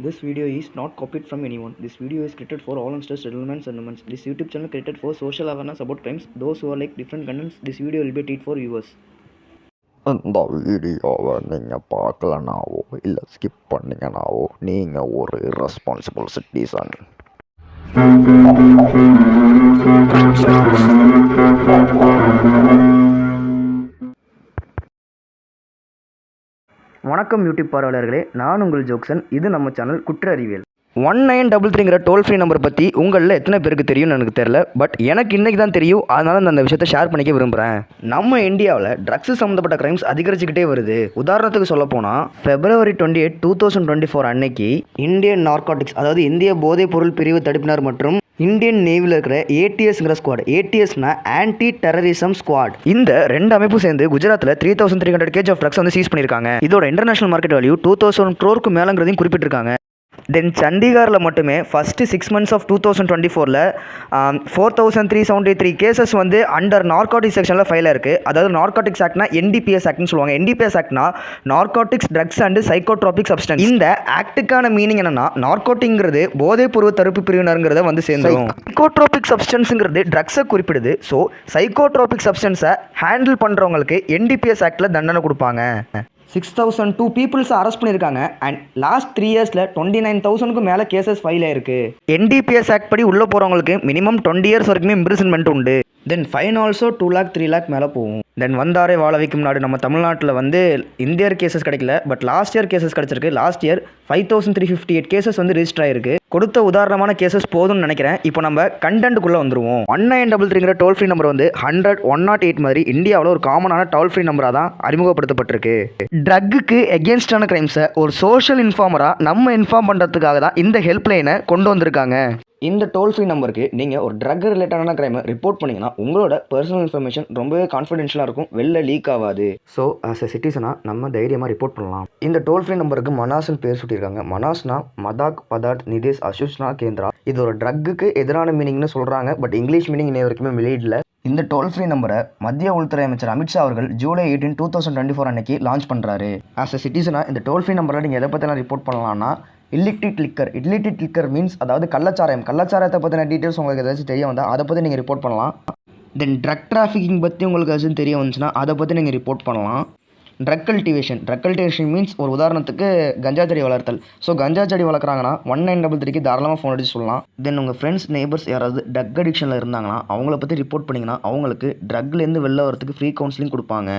This video is not copied from anyone. This video is created for all interest settlements and elements. This YouTube channel created for social awareness about crimes. Those who are like different contents, this video will be a treat for viewers. இந்த வீடியோவை நீங்கள் பார்க்கலனாவோ இல்லை skip பண்ணிங்கனாவோ நீங்கள் ஒரு responsible citizen. வணக்கம் YouTube பார்வையாளர்களே, நான் உங்கள் ஜோக்சன். இது நம்ம சேனல் குற்ற அறிவியல். 1933ங்கிற டோல் ஃப்ரீ நம்பர் பற்றி உங்களில் எத்தனை பேருக்கு தெரியும்னு எனக்கு தெரில. பட் எனக்கு இன்றைக்கி தான் தெரியும். அதனால் நான் அந்த விஷயத்தை ஷேர் பண்ணிக்க விரும்புகிறேன். நம்ம இந்தியாவில் ட்ரக்ஸ் சம்மந்தப்பட்ட க்ரைம்ஸ் அதிகரிச்சுக்கிட்டே வருது. உதாரணத்துக்கு சொல்ல போனால் February 28, 2024 அன்னைக்கு இந்தியன் நார்காட்டிக்ஸ், அதாவது இந்திய போதைப் பொருள் பிரிவு தடுப்பினர் மற்றும் இந்தியன் நேவியில் இருக்கிற ATSங்கிற ஸ்குவாட், ATSனா ஆன்டி டெரரிசம் ஸ்குவாட், இந்த ரெண்டு அமைப்பும் சேர்ந்து குஜராத்தில் 3300 kg ஆஃப் ட்ரக்ஸ் வந்து சீஸ் பண்ணியிருக்காங்க. இதோட இன்டர்நேஷனல் மார்க்கெட் வேல்யூ 2000 crore மேலங்கிறதையும் குறிப்பிட்டிருக்காங்க. தென் சண்டிகாரில் மட்டுமே ஃபஸ்ட்டு 6 months ஆஃப் 2024ல் 4373 கேசஸ் வந்து அண்டர் நார்காட்டிக்ஸ் செக்ஷனில் ஃபைல் ஆயிருக்கு. அதாவது நார்காட்டிக்ஸ் ஆக்ட்னா NDPS ஆக்ட்னு சொல்லுவாங்க. NDPS ஆக்ட்னா narcotics drugs and psychotropic substance. இந்த ஆக்டுக்கான மீனிங் என்னன்னா, நார்காட்டிக்ங்கிறது போதைப் பொருள் தடுப்பு பிரிவினருங்கிறத வந்து சேர்ந்துடும். சைக்கோட்ராபிக் சப்ஸ்டன்ஸுங்கிறது ட்ரக்ஸை குறிப்பிடுது. ஸோ சைக்கோட்ராபிக் சப்ஸ்டன்ஸை ஹேண்டில் பண்ணுறவங்களுக்கு NDPS ஆக்டில் தண்டனை கொடுப்பாங்க. 6002 பீப்புள்ஸை அரெஸ்ட் பண்ணியிருக்காங்க. அண்ட் லாஸ்ட் 3 yearsல 29,000க்கு மேலே கேசஸ் ஃபைல் ஆயிருக்கு. NDPS ஆக்ட் படி உள்ளே போகிறவங்களுக்கு மினிமம் 20 years வரைக்குமே இம்ப்ரிசன்மெண்ட் உண்டு. தென் ஃபைன் ஆல்சோ 2 lakh 3 lakh மேலே போகும். தென் வந்தாரே வாழ வைக்கும் நாடு நம்ம தமிழ்நாட்டில் வந்து இந்த இயர் கேசஸ் கிடைக்கல, பட் லாஸ்ட் இயர் கேசஸ் கிடச்சிருக்கு. லாஸ்ட் இயர் 5358 கேசஸ் வந்து ரிஜிஸ்டர் ஆயிருக்கு. கொடுத்த உதாரணமான கேசஸ் போதும்னு நினைக்கிறேன். இப்போ நம்ம கண்டென்ட்டுக்குள்ளே வந்துருவோம். 1933ங்கிற டோல் ஃப்ரீ நம்பர் வந்து 100, 108 மாதிரி இந்தியாவில் ஒரு காமனான டோல் ஃப்ரீ நம்பராக தான் அறிமுகப்படுத்தப்பட்டிருக்கு. ட்ரக்குக்கு எகென்ஸ்டான கிரைம்ஸை ஒரு சோஷியல் இன்ஃபார்மராக நம்ம இன்ஃபார்ம் பண்ணுறதுக்காக தான் இந்த ஹெல்ப்லைனை கொண்டு வந்திருக்காங்க. இந்த டோல் ஃப்ரீ நம்பருக்கு நீங்கள் ஒரு ட்ரக் ரிலேட்டடான கிரைமை ரிப்போர்ட் பண்ணிங்கன்னா உங்களோட பர்சனல் இன்ஃபர்மேஷன் ரொம்பவே கான்ஃபிடென்ஷியலாக இருக்கும், வெளில லீக் ஆகாது. ஸோ ஆஸ் எ சிட்டிசனாக நம்ம தைரியமாக ரிப்போர்ட் பண்ணலாம். இந்த டோல் ஃப்ரீ நம்பருக்கு மனாஸ்ன்னு பேர் சுட்டியிருக்காங்க. மனாஸ்னா மதாக் பதார்த் நிதேஷ் அசூஷ்னா கேந்திரா. இது ஒரு ட்ரக்குக்கு எதிரான மீனிங்னு சொல்கிறாங்க, பட் இங்கிலீஷ் மீனிங் இன்னை வரைக்குமே வெளியிடல. இந்த டோல் ஃப்ரீ நம்பரை மத்திய உள்துறை அமைச்சர் அமித்ஷா அவர்கள் July 18, 2024 அன்னைக்கு லான்ச் பண்ணுறாரு. ஆஸ் எ சிட்டிசனாக இந்த டோல் ஃப்ரீ நம்பரில் நீங்கள் எதை பற்றிலாம் ரிப்போர்ட் பண்ணலாம்னா, இல்லிக்டிட் லிக்கர் மீன்ஸ் அதாவது கள்ளச்சாராயத்தை பற்றின டீட்டெயில்ஸ் உங்களுக்கு ஏதாச்சும் தெரிய வந்தால் அதை பற்றி நீங்கள் ரிப்போர்ட் பண்ணலாம். தென் ட்ரக் டிராஃபிக்கிங் பற்றி உங்களுக்கு ஏதாச்சும் தெரிய வந்துச்சுன்னா அதை பற்றி நீங்கள் ரிப்போர்ட் பண்ணலாம். ட்ரக் கல்டிவேஷன் மீன்ஸ் ஒரு உதாரணத்துக்கு கஞ்சா செடி வளர்த்தல். ஸோ கஞ்சா செடி வளர்க்குறாங்கன்னா 1933க்கு தாராளமாக ஃபோன் அடிச்சு சொல்லலாம். தென் உங்கள் ஃப்ரெண்ட்ஸ் நெய்பர்ஸ் யாராவது ட்ரக் அடிக்ஷனில் இருந்தாங்கன்னா அவங்கள பற்றி ரிப்போர்ட் பண்ணிங்கன்னா அவங்களுக்கு ட்ரக்லேருந்து வெளில வரதுக்கு ஃப்ரீ கவுன்சிலிங் கொடுப்பாங்க.